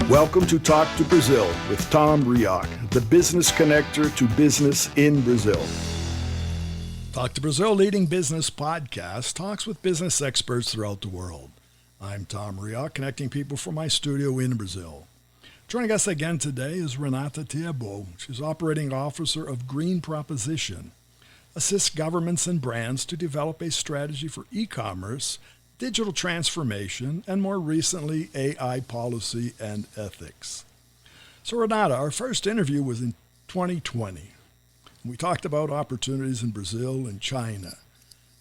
Welcome to Talk to Brazil with Tom Rioch, the business connector to business in Brazil. Talk to Brazil, leading business podcast, talks with business experts throughout the world. I'm Tom Rioch, connecting people from my studio in Brazil. Joining us again today is Renata Thiebaut. She's operating officer of Green Proposition, assists governments and brands to develop a strategy for e-commerce, digital transformation, and more recently, AI policy and ethics. So Renata, our first interview was in 2020. We talked about opportunities in Brazil and China.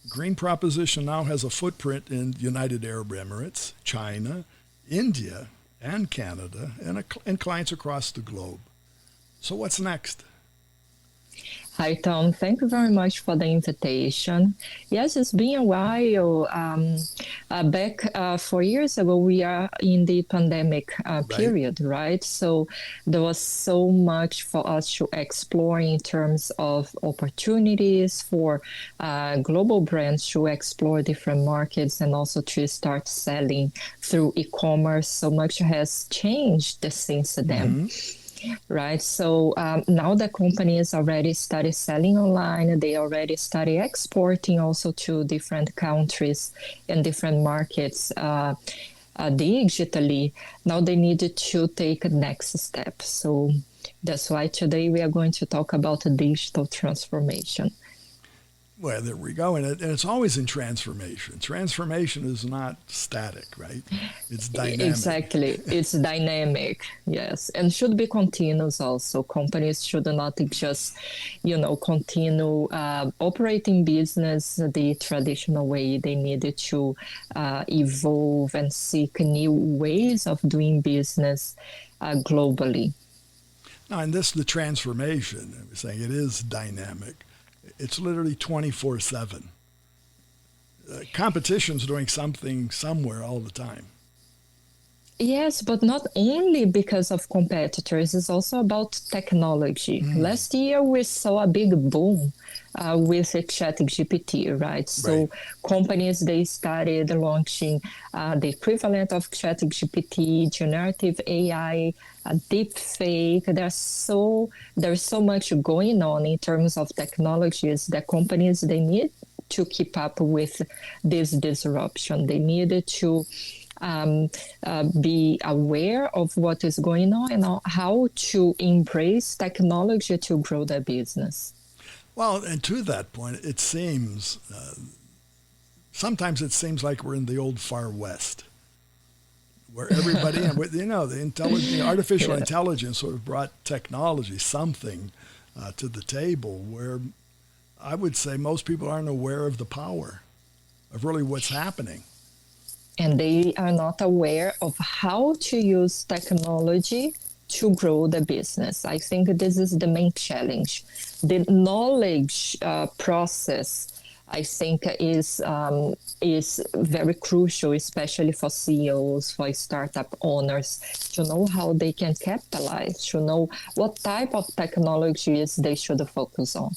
Green Proposition now has a footprint in United Arab Emirates, China, India, and Canada, and clients across the globe. So what's next? Hi, Tom. Thank you very much for the invitation. Yes, it's been a while. Back 4 years ago, we are in the pandemic period, right? So there was so much for us to explore in terms of opportunities for global brands to explore different markets and also to start selling through e-commerce. So much has changed since then. Mm-hmm. Right. So now the companies already started selling online. They already started exporting also to different countries and different markets digitally. Now they need to take a next step. So that's why today we are going to talk about digital transformation. Well, there we go. And it's always in transformation. Transformation is not static, right? It's dynamic. Exactly. It's dynamic, yes. And should be continuous also. Companies should not just, continue operating business the traditional way. They need to evolve and seek new ways of doing business globally. Now, in the transformation, I was saying it is dynamic. It's literally 24/7. Competition's doing something somewhere all the time. Yes, but not only because of competitors, it's also about technology. Last year, we saw a big boom with ChatGPT, right? So companies, they started launching the equivalent of ChatGPT, generative AI, deep fake. There's so much going on in terms of technologies that companies, they need to keep up with this disruption. They need to be aware of what is going on and how to embrace technology to grow their business. Well, and to that point, it seems, sometimes it seems like we're in the old Far West, where everybody, the artificial intelligence sort of brought technology, something to the table where I would say most people aren't aware of the power of really what's happening. And they are not aware of how to use technology to grow the business. I think this is the main challenge. The knowledge process, I think, is very crucial, especially for CEOs, for startup owners, to know how they can capitalize, to know what type of technologies they should focus on.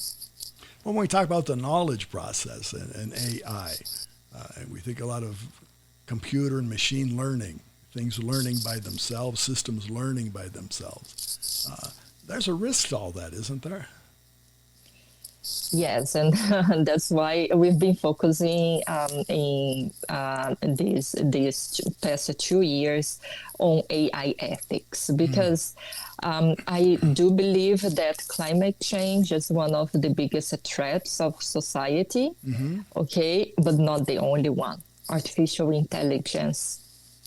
When we talk about the knowledge process and AI, we think a lot of computer and machine learning, things learning by themselves, systems learning by themselves. There's a risk to all that, isn't there? Yes, and that's why we've been focusing in these past 2 years on AI ethics, because I do believe that climate change is one of the biggest threats of society, okay, but not the only one. Artificial intelligence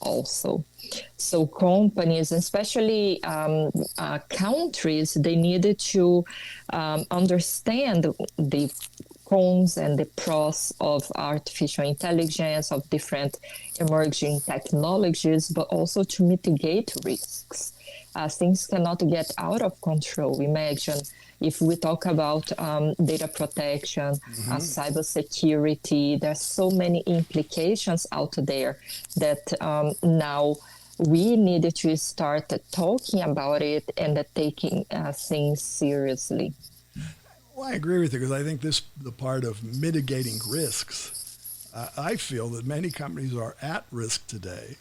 also. So companies, especially countries, they needed to understand the cons and the pros of artificial intelligence, of different emerging technologies, but also to mitigate risks. Things cannot get out of control. Imagine if we talk about data protection, cybersecurity, there's so many implications out there that now we needed to start talking about it and taking things seriously. Well, I agree with you, because I think the part of mitigating risks, I feel that many companies are at risk today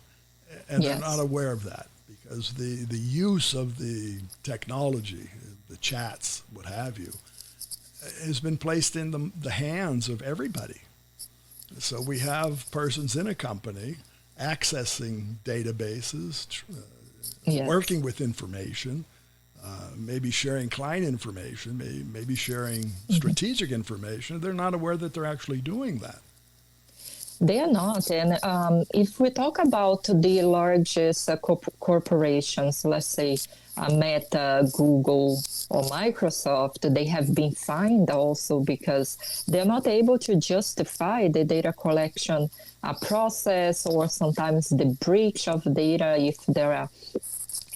and they're not aware of that. because the use of the technology, the chats, what have you, has been placed in the hands of everybody. So we have persons in a company accessing databases, Yes. working with information, maybe sharing client information, maybe sharing strategic information. They're not aware that they're actually doing that. They are not. And if we talk about the largest corporations, let's say Meta, Google, or Microsoft, they have been fined also because they're not able to justify the data collection process, or sometimes the breach of data if there are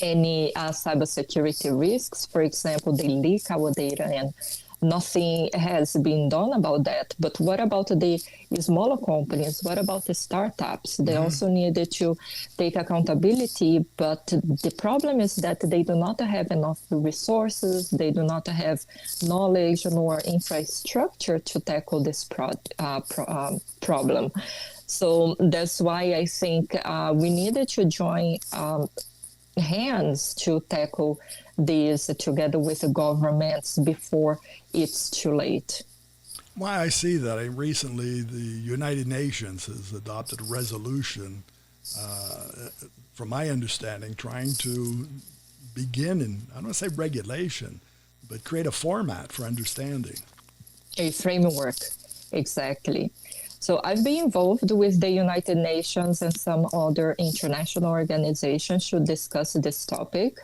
any cybersecurity risks. For example, they leak our data and nothing has been done about that. But what about the smaller companies? What about the startups? They also needed to take accountability, but the problem is that they do not have enough resources, they do not have knowledge nor infrastructure to tackle this problem. So that's why I think we needed to join hands to tackle this together with the governments before it's too late. Why I see that, recently the United Nations has adopted a resolution, from my understanding, trying to begin in, I don't want to say regulation, but create a format for understanding. A framework, exactly. So I've been involved with the United Nations and some other international organizations to discuss this topic.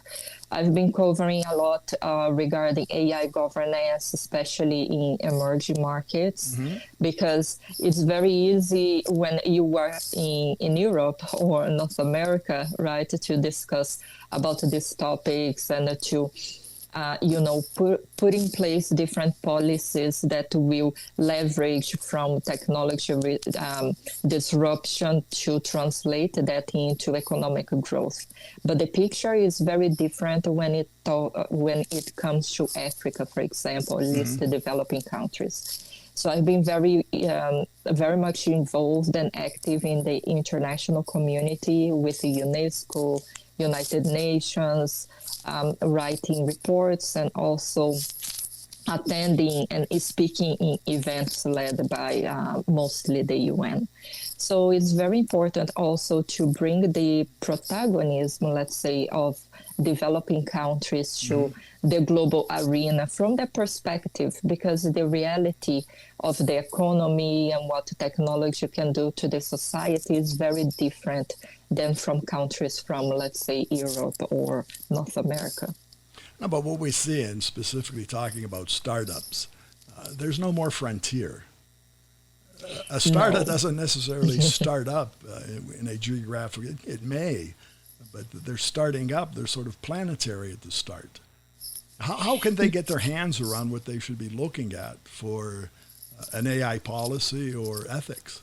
I've been covering a lot regarding AI governance, especially in emerging markets, because it's very easy when you are in Europe or North America, right, to discuss about these topics and to put in place different policies that will leverage from technology disruption to translate that into economic growth. But the picture is very different when it comes to Africa, for example, at least the developing countries. So I've been very much involved and active in the international community with the UNESCO, United Nations, writing reports, and also attending and speaking in events led by mostly the UN. So it's very important also to bring the protagonism, let's say, of developing countries to the global arena from that perspective, because the reality of the economy and what technology can do to the society is very different than from countries from, let's say, Europe or North America. No, but what we see, and specifically talking about startups, there's no more frontier. A startup doesn't necessarily start up in a geographic, it may, but they're starting up, they're sort of planetary at the start. How can they get their hands around what they should be looking at for an AI policy or ethics?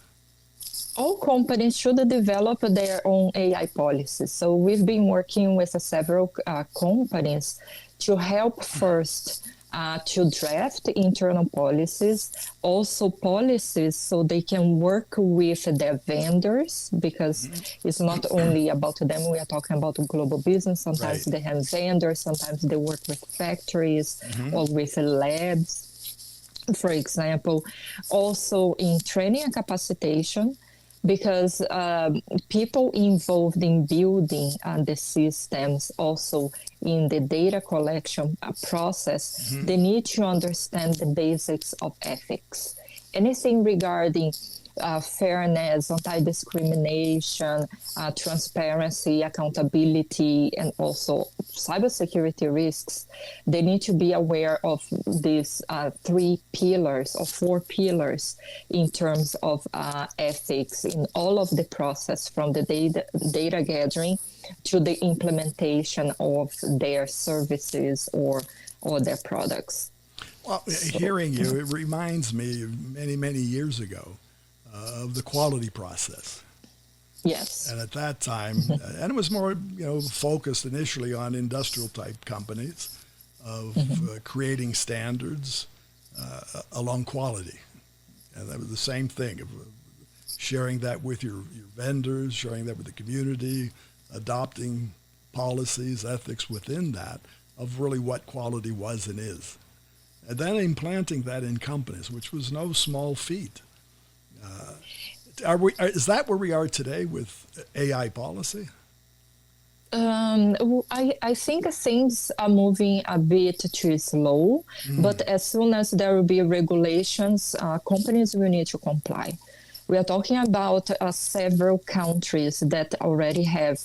All companies should develop their own AI policies. So we've been working with several companies to help first to draft internal policies, also policies so they can work with their vendors, because it's not only about them. We are talking about global business. Sometimes they have vendors, sometimes they work with factories or with labs, for example. Also in training and capacitation, because people involved in building the systems, also in the data collection process, they need to understand the basics of ethics. Anything regarding fairness, anti-discrimination, transparency, accountability, and also cybersecurity risks, they need to be aware of these 3 pillars or 4 pillars in terms of ethics in all of the process, from the data gathering to the implementation of their services or their products. Well, hearing you, it reminds me of many, many years ago of the quality process. Yes. And at that time, and it was more, focused initially on industrial type companies of creating standards along quality. And that was the same thing, of sharing that with your vendors, sharing that with the community, adopting policies, ethics within that of really what quality was and is. And then implanting that in companies, which was no small feat. Is that where we are today with AI policy? I think things are moving a bit too slow, but as soon as there will be regulations, companies will need to comply. We are talking about several countries that already have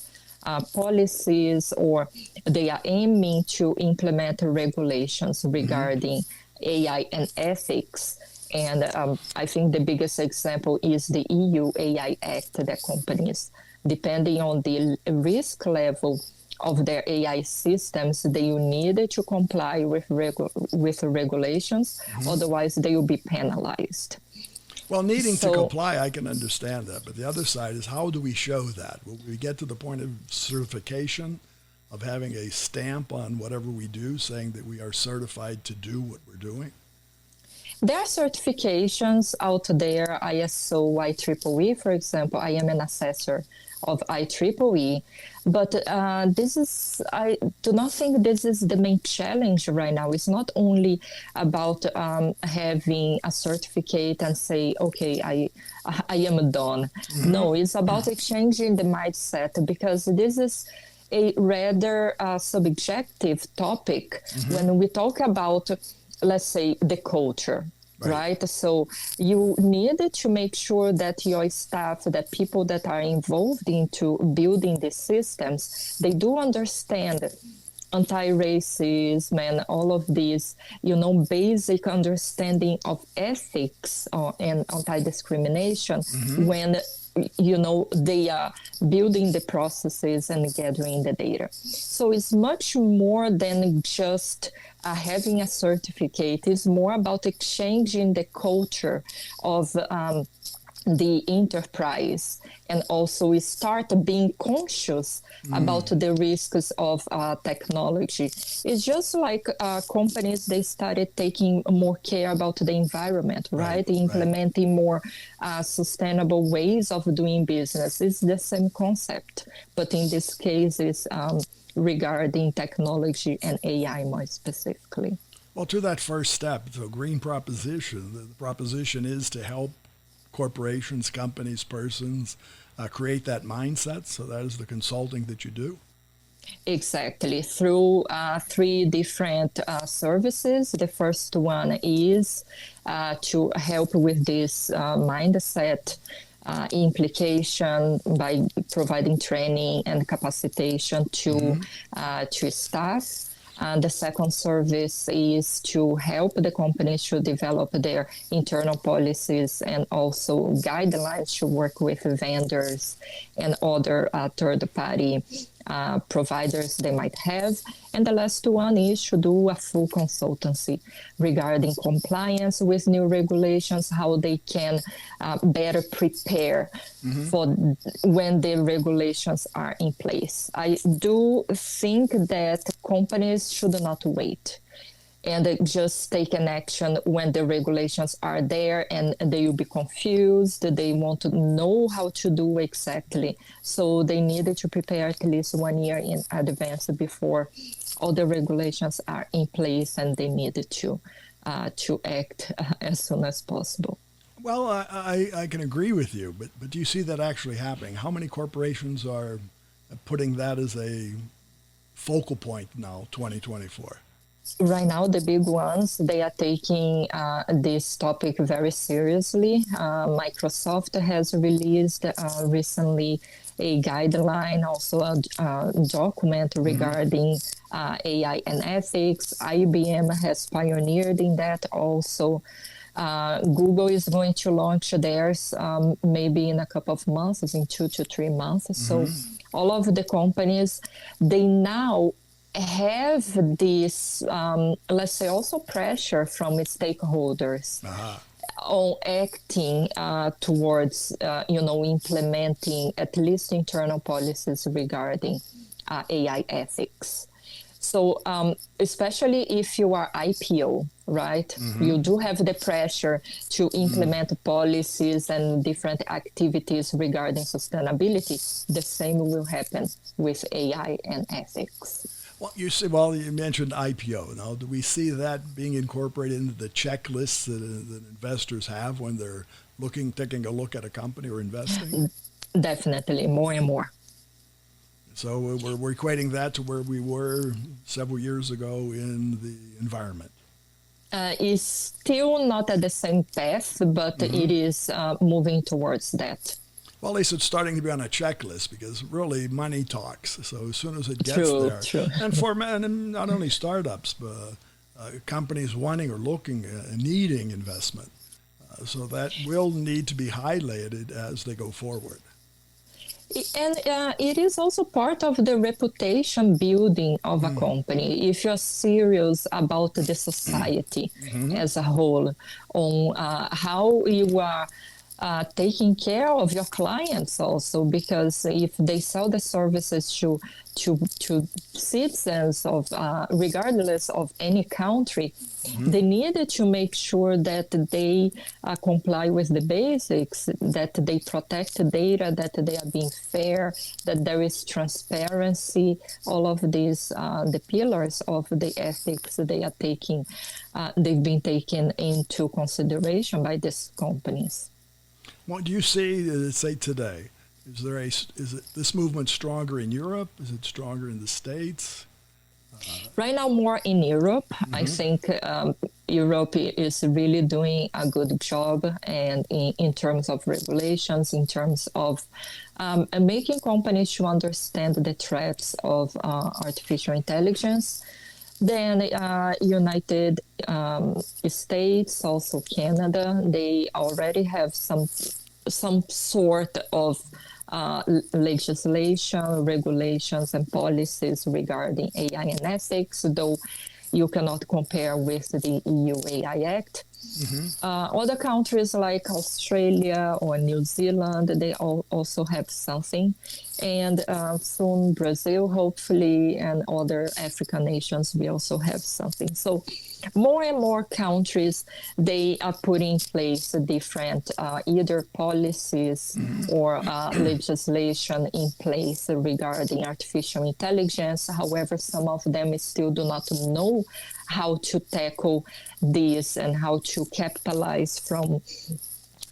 policies or they are aiming to implement regulations regarding AI and ethics. And I think the biggest example is the EU AI Act that companies, depending on the risk level of their AI systems, they will need to comply with regulations, otherwise they will be penalized. Well, needing to comply, I can understand that. But the other side is, how do we show that? Will we get to the point of certification, of having a stamp on whatever we do, saying that we are certified to do what we're doing? There are certifications out there, ISO, IEEE, for example. I am an assessor of IEEE, but I do not think this is the main challenge right now. It's not only about having a certificate and say, okay, I am done. No, it's about exchanging the mindset, because this is a rather subjective topic when we talk about, let's say, the culture, right? So you need to make sure that your staff, that people that are involved into building these systems, they do understand anti-racism and all of these, basic understanding of ethics and anti-discrimination when they are building the processes and gathering the data. So it's much more than just having a certificate. It's more about exchanging the culture of the enterprise, and also we start being conscious about the risks of technology. It's just like companies, they started taking more care about the environment, right? Implementing more sustainable ways of doing business. It's the same concept, but in this case, it's regarding technology and AI more specifically. Well, to that first step, the green proposition, the proposition is to help corporations, companies, persons create that mindset. So that is the consulting that you do? Exactly, through three different services. The first one is to help with this mindset implication by providing training and capacitation to staff. The second service is to help the companies to develop their internal policies and also guidelines to work with vendors and other third-party providers they might have. And the last one is to do a full consultancy regarding compliance with new regulations, how they can better prepare for when the regulations are in place. I do think that companies should not wait and just take an action when the regulations are there and they will be confused. They want to know how to do exactly. So they needed to prepare at least 1 year in advance before all the regulations are in place, and they needed to act as soon as possible. Well, I can agree with you, but do you see that actually happening? How many corporations are putting that as a focal point now, 2024? Right now, the big ones, they are taking this topic very seriously. Microsoft has released recently a guideline, also a document regarding AI and ethics. IBM has pioneered in that also. Google is going to launch theirs maybe in a couple of months, in 2 to 3 months. So all of the companies, they now have this, let's say, also pressure from stakeholders on acting towards, implementing at least internal policies regarding AI ethics. So especially if you are IPO, right? You do have the pressure to implement policies and different activities regarding sustainability. The same will happen with AI and ethics. Well, you mentioned IPO. Now, do we see that being incorporated into the checklists that investors have when they're taking a look at a company or investing? Definitely, more and more. So we're equating that to where we were several years ago in the environment. Is still not at the same path, but it is moving towards that. Well, at least it's starting to be on a checklist because really money talks. So as soon as it gets True, there, true. and not only startups, but companies wanting or looking, needing investment. So that will need to be highlighted as they go forward. And it is also part of the reputation building of a company. If you're serious about the society as a whole, on how you are taking care of your clients also, because if they sell the services to citizens of regardless of any country, they needed to make sure that they comply with the basics, that they protect the data, that they are being fair, that there is transparency. All of these, the pillars of the ethics they are taking, they've been taken into consideration by these companies. What do you see, say today? Is this movement stronger in Europe? Is it stronger in the States? Right now, more in Europe. I think Europe is really doing a good job, and in terms of regulations, in terms of making companies to understand the threats of artificial intelligence. Then United States, also Canada, they already have some sort of legislation, regulations, and policies regarding AI and ethics, though you cannot compare with the EU AI Act. Other countries like Australia or New Zealand, they also have something. And soon Brazil, hopefully, and other African nations will also have something. So more and more countries, they are putting in place different either policies or legislation in place regarding artificial intelligence. However, some of them still do not know how to tackle this and how to capitalize from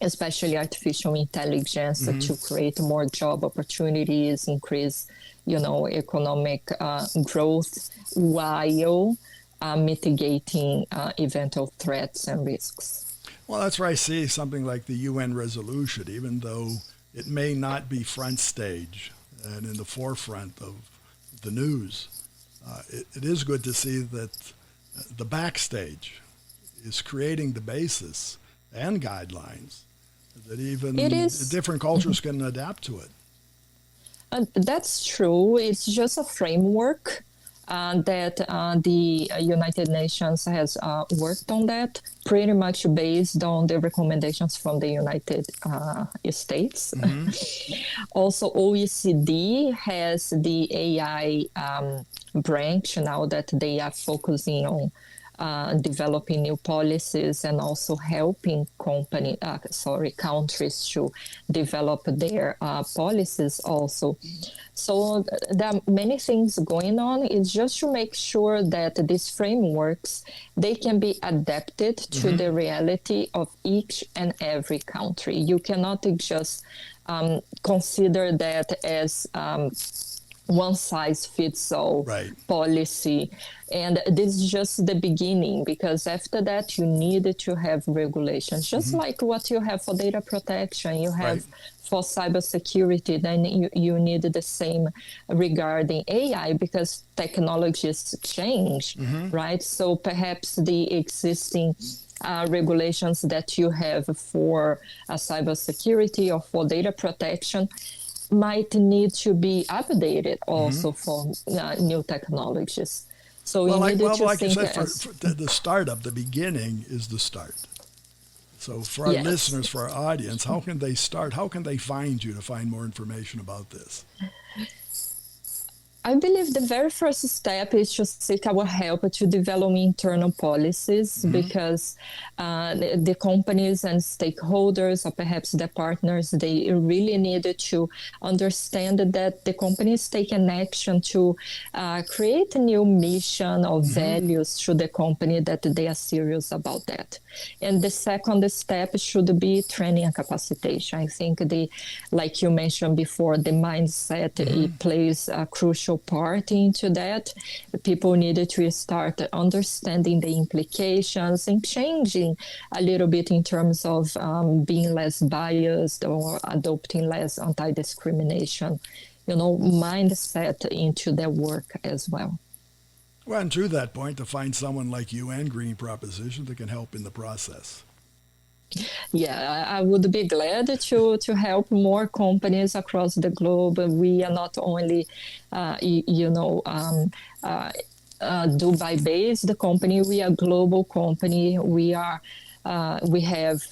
especially artificial intelligence to create more job opportunities, increase, economic growth while mitigating eventual threats and risks. Well, that's where I see something like the UN resolution, even though it may not be front stage and in the forefront of the news. It is good to see that the backstage is creating the basis and guidelines that even different cultures can adapt to it. That's true. It's just a framework that the United Nations has worked on that, pretty much based on the recommendations from the United States. Also, OECD has the AI branch now that they are focusing on developing new policies and also helping countries to develop their policies also. So there are many things going on. It's just to make sure that these frameworks, they can be adapted to the reality of each and every country. You cannot just consider that as one size fits all policy. And this is just the beginning, because after that, you need to have regulations, just like what you have for data protection, you have for cybersecurity, then you need the same regarding AI, because technologies change, right? So perhaps the existing regulations that you have for cybersecurity or for data protection might need to be updated also for new technologies. So like you said, for the startup, the beginning is the start. So for our listeners, for our audience, how can they start? How can they find you to find more information about this? I believe the very first step is to seek our help to develop internal policies because the companies and stakeholders, or perhaps the partners, they really needed to understand that the company is taking action to create a new mission or values to the company, that they are serious about that. And the second step should be training and capacitation. I think like you mentioned before, the mindset it plays a crucial part into that. People needed to start understanding the implications and changing a little bit in terms of being less biased or adopting less anti-discrimination, mindset into their work as well. Well, and to that point, to find someone like you and Green Proposition that can help in the process. Yeah, I would be glad to help more companies across the globe. We are not only, Dubai-based company. We are a global company. We have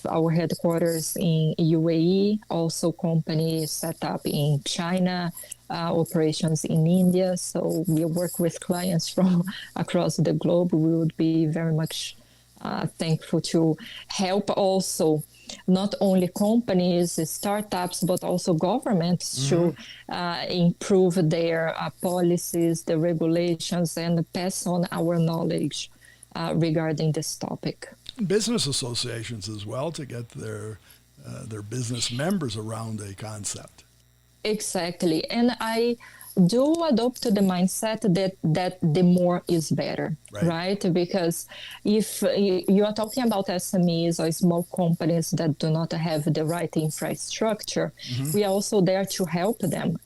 our headquarters in UAE, also company set up in China, operations in India. So we work with clients from across the globe. We would be very much thankful to help also not only companies, startups, but also governments to improve their policies, the regulations, and pass on our knowledge regarding this topic. Business associations as well, to get their business members around a concept. Exactly. And I do adopt the mindset that the more is better, right? Because if you are talking about SMEs or small companies that do not have the right infrastructure, we are also there to help them.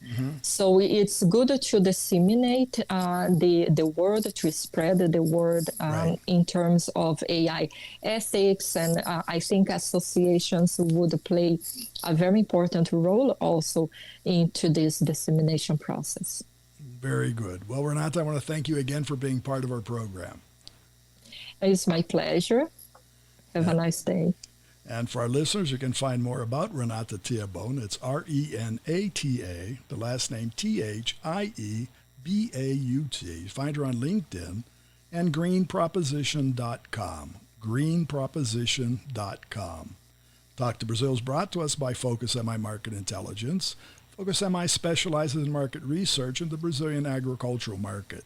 So it's good to disseminate the word, to spread the word in terms of AI ethics. And I think associations would play a very important role also into this dissemination process. Very good. Well, Renata, I want to thank you again for being part of our program. It's my pleasure. Have a nice day. And for our listeners, you can find more about Renata Thiebaut. It's Renata, the last name Thiebaut. Find her on LinkedIn and greenproposition.com. Greenproposition.com. Talk to Brazil is brought to us by Focus MI Market Intelligence. Focus MI specializes in market research in the Brazilian agricultural market.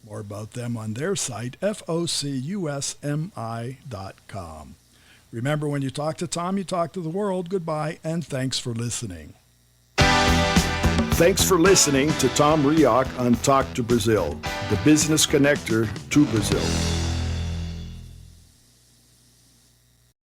More about them on their site, focusmi.com. Remember, when you talk to Tom, you talk to the world. Goodbye, and thanks for listening. Thanks for listening to Tom Rioch on Talk to Brazil, the business connector to Brazil.